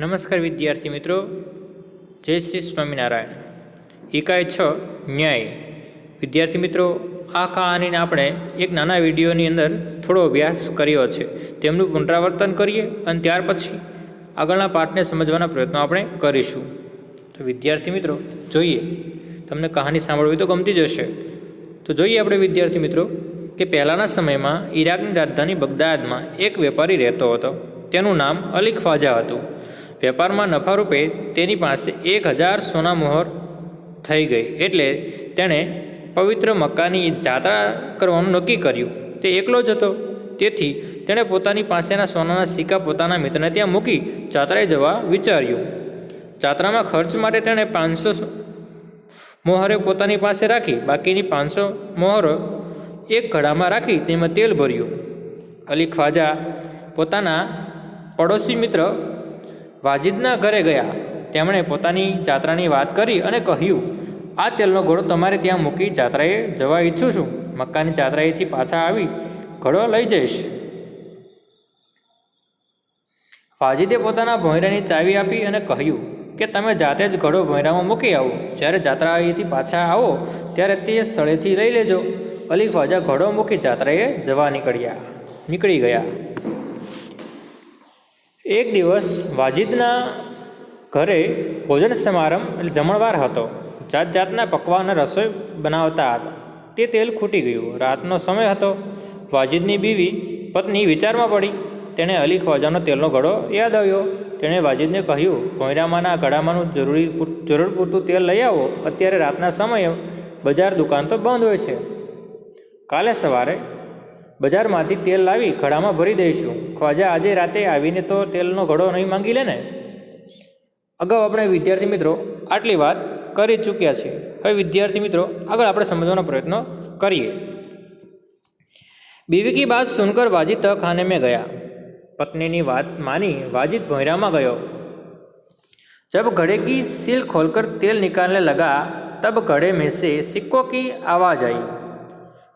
નમસ્કાર વિદ્યાર્થી મિત્રો, જય શ્રી સ્વામિનારાયણ. એકાય 6 ન્યાય. વિદ્યાર્થી મિત્રો, આ કહાનીને આપણે એક નાના વિડીયોની અંદર થોડો અભ્યાસ કર્યો છે. તેમનું પુનરાવર્તન કરીએ અને ત્યાર પછી આગળના પાઠને સમજવાના પ્રયત્નો આપણે કરીશું. તો વિદ્યાર્થી મિત્રો જોઈએ, તમને કહાની સાંભળવી તો ગમતી જ હશે. તો જોઈએ આપણે વિદ્યાર્થી મિત્રો કે પહેલાંના સમયમાં ઈરાકની રાજધાની બગદાદમાં એક વેપારી રહેતો હતો. તેનું નામ અલી ખ્વાજા હતું. વેપારમાં નફારૂપે તેની પાસે 1000 સોના મોહર થઈ ગઈ. એટલે તેણે પવિત્ર મક્કાની જાત્રા કરવાનું નક્કી કર્યું. તે એકલો જ હતો, તેથી તેણે પોતાની પાસેના સોનાના સિક્કા પોતાના મિત્રને ત્યાં મૂકી જાત્રાએ જવા વિચાર્યું. જાત્રામાં ખર્ચ માટે તેણે 500 મોહરે પોતાની પાસે રાખી. બાકીની 500 મોહર એક ઘડામાં રાખી તેમાં તેલ ભર્યું. અલી ખ્વાજા પોતાના પડોશી મિત્ર વાજિદના ઘરે ગયા. તેમણે પોતાની જાત્રાની વાત કરી અને કહ્યું, આ તેલનો ઘડો તમારે ત્યાં મૂકી જાત્રાએ જવા ઈચ્છું છું. મક્કાની જાત્રાએથી પાછા આવી ઘડો લઈ જઈશ. વાજિદે પોતાના ભોંયરાની ચાવી આપી અને કહ્યું કે તમે જાતે જ ઘડો ભોંયરામાં મૂકી આવો. જ્યારે જાત્રાએથી પાછા આવો ત્યારે તે સ્થળેથી લઈ લેજો. અલી ખ્વાજા ઘડો મૂકી જાત્રાએ જવા નીકળી ગયા. એક દિવસ વાજિદના ઘરે ભોજન સમારંભ એટલે જમણવાર હતો. જાત જાતના પકવાન રસોઈ બનાવતા હતા. તે તેલ ખૂટી ગયું. રાતનો સમય હતો. વાજિદની પત્ની વિચારમાં પડી. તેણે અલી ખ્વાજાનો તેલનો ઘડો યાદ આવ્યો. તેણે વાજિદને કહ્યું, ભોંયરામાંના ઘડામાંનું જરૂર પૂરતું તેલ લઈ આવો. અત્યારે રાતના સમયે બજાર દુકાન તો બંધ હોય છે. કાલે સવારે બજારમાંથી તેલ લાવી ઘડામાં ભરી દઈશું. ખ્વાજા આજે રાતે આવીને તો તેલનો ઘડો નહીં માંગી લે ને. અગાઉ આપણે વિદ્યાર્થી મિત્રો આટલી વાત કરી ચૂક્યા છીએ. હવે વિદ્યાર્થી મિત્રો આગળ આપણે સમજવાનો પ્રયત્ન કરીએ. बीवी की बात सुनकर वाजिद तह खाने में गया. पत्नी बात मानी वाजिद भोंयराમાં गयो. जब घड़े की सील खोलकर तेल निकालने लगा तब घड़े में से सिक्कों की आवाज़ आई.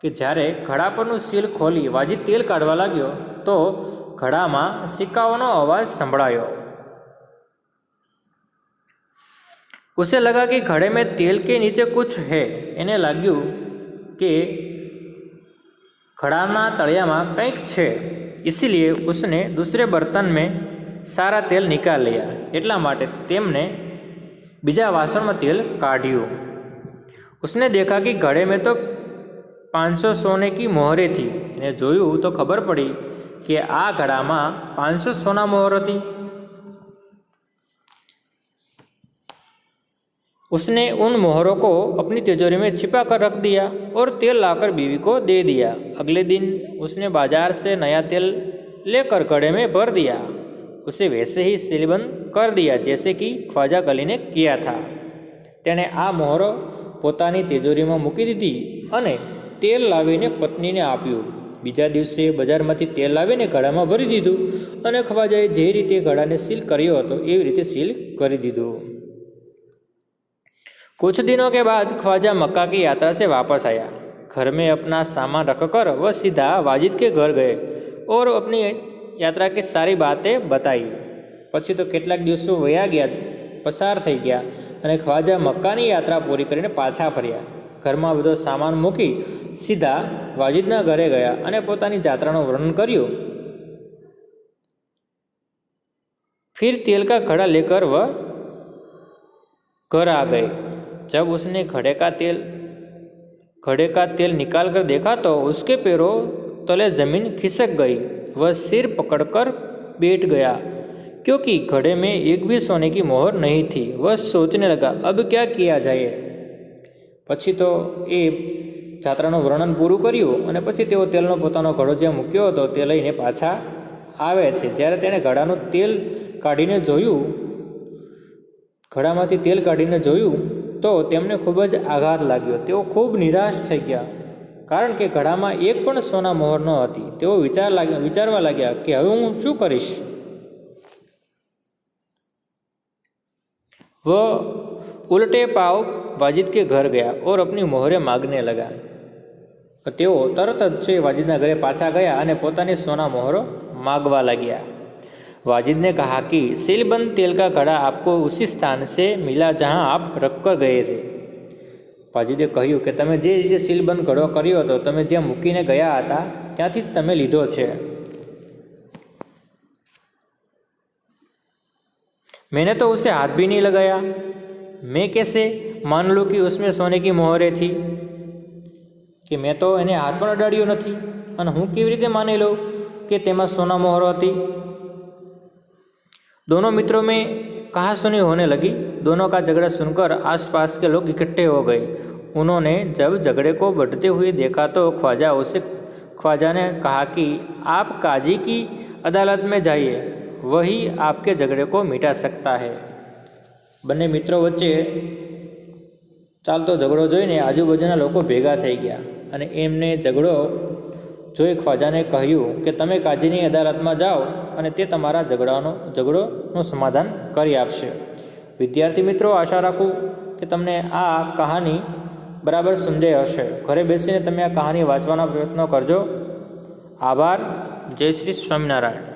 कि જ્યારે ઘડા પરનું સીલ ખોલી વાજિદ તેલ કાઢવા લાગ્યો તો ઘડામાં સિક્કાઓનો અવાજ સંભળાયો. उसे लगा कि घड़े में तेल के नीचे कुछ है. એને લાગ્યું કે घड़ाना तળિયામાં કંઈક છે. इसलिए उसने दूसरे बर्तन में सारा तेल निकाल लिया. એટલા માટે તેમને બીજા વાસણમાં તેલ કાઢ્યું. उसने देखा कि घड़े में तो 500 सोने की मोहरें थी. એને જોયું તો ખબર પડી કે આ ઘડામાં 500 સોના મોહર હતી. उसने उन मोहरों को अपनी तिजोरी में छिपा कर रख दिया और तेल लाकर बीवी को दे दिया. अगले दिन उसने बाजार से नया तेल लेकर घड़े में भर दिया. उसे वैसे ही सीलबंद कर दिया जैसे कि ख्वाजा अली ने किया था. तेने आ मोहरो पोतानी तिजोरीમાં મૂકી દીધી અને તેલ લાવીને પત્નીને આપ્યું. બીજા દિવસે બજારમાંથી તેલ લાવીને ઘડામાં ભરી દીધું અને ખ્વાજાએ જે રીતે ઘડાને સીલ કર્યો હતો એવી રીતે સીલ કરી દીધું. कुछ दिनों के बाद ख्वाजा मक्का की यात्रा से वापस आया. घर में अपना सामान रखकर वह सीधा वाजिद के घर गए और अपनी यात्रा की सारी बातें बताई. પછી તો કેટલાક દિવસો વયા ગયા, પસાર થઈ ગયા અને ખ્વાજા મક્કાની યાત્રા પૂરી કરીને પાછા ફર્યા. ઘરમાં બધો સામાન મૂકી સીધા વાજિદના ઘરે ગયા અને પોતાની જાત્રાનું વર્ણન કર્યું. फिर तेल का घड़ा लेकर वह घर आ गए. जब उसने घड़े का तेल निकाल कर देखा तो उसके पैरों तले जमीन खिसक गई. वह सिर पकड़कर बैठ गया क्योंकि घड़े में एक भी सोने की मोहर नहीं थी. वह सोचने लगा अब क्या किया जाए. પછી તો એ જાત્રાનું વર્ણન પૂરું કર્યું અને પછી તેઓ તેલનો પોતાનો ઘડો જ્યાં મૂક્યો હતો તે લઈને પાછા આવે છે. જ્યારે તેણે ઘડામાંથી તેલ કાઢીને જોયું તો તેમને ખૂબ જ આઘાત લાગ્યો. તેઓ ખૂબ નિરાશ થઈ ગયા કારણ કે ઘડામાં એક પણ સોના મોહર ન હતી. તેઓ વિચારવા લાગ્યા કે હવે હું શું કરીશ. वह उल्टे पाव वाजिद के घर गया और अपनी मोहरें मांगने लगा. તેઓ તરત જ વાજિદના ઘરે પાછા ગયા અને પોતાની સોના મોહરો માગવા લાગ્યા. वाजिद ने कहा कि सीलबंद तेल का घड़ा आपको उसी स्थान से मिला जहां आप रख कर गए थे। वाजिदे કહ્યું કે તમે જે રીતે સીલબંધ ઘડો કર્યો હતો, તમે જ્યાં મૂકીને ગયા હતા ત્યાંથી જ તમે લીધો છે। मैंने तो उसे हाथ भी नहीं लगाया। मैं कैसे मान लूँ कि उसमें सोने की मोहरें थी? कि मैं तो એને હાથ પણ અડાડ્યો નથી અને હું કેવી રીતે માની લઉં કે તેમાં સોના મોહરો હતી। दोनों मित्रों में कहासुनी होने लगी। दोनों का झगड़ा सुनकर आसपास के लोग इकट्ठे हो गए। उन्होंने जब झगड़े को बढ़ते हुए देखा तो ख्वाजा ने कहा कि आप काजी की अदालत में जाइए, वही आपके झगड़े को मिटा सकता है। બંને મિત્રો વચ્ચે ચાલતો ઝઘડો જોઈને આજુબાજુના લોકો ભેગા થઈ ગયા અને એમને ઝઘડો જોઈ ખ્વાજાને કહ્યું કે તમે કાજીની અદાલતમાં જાઓ અને તે તમારા ઝઘડોનું સમાધાન કરી આપશે। વિદ્યાર્થી મિત્રો, આશા રાખું કે તમને આ કહાની બરાબર સમજાઈ હશે। ઘરે બેસીને તમે આ કહાની વાંચવાના પ્રયત્નો કરજો। આભાર। જય શ્રી સ્વામિનારાયણ।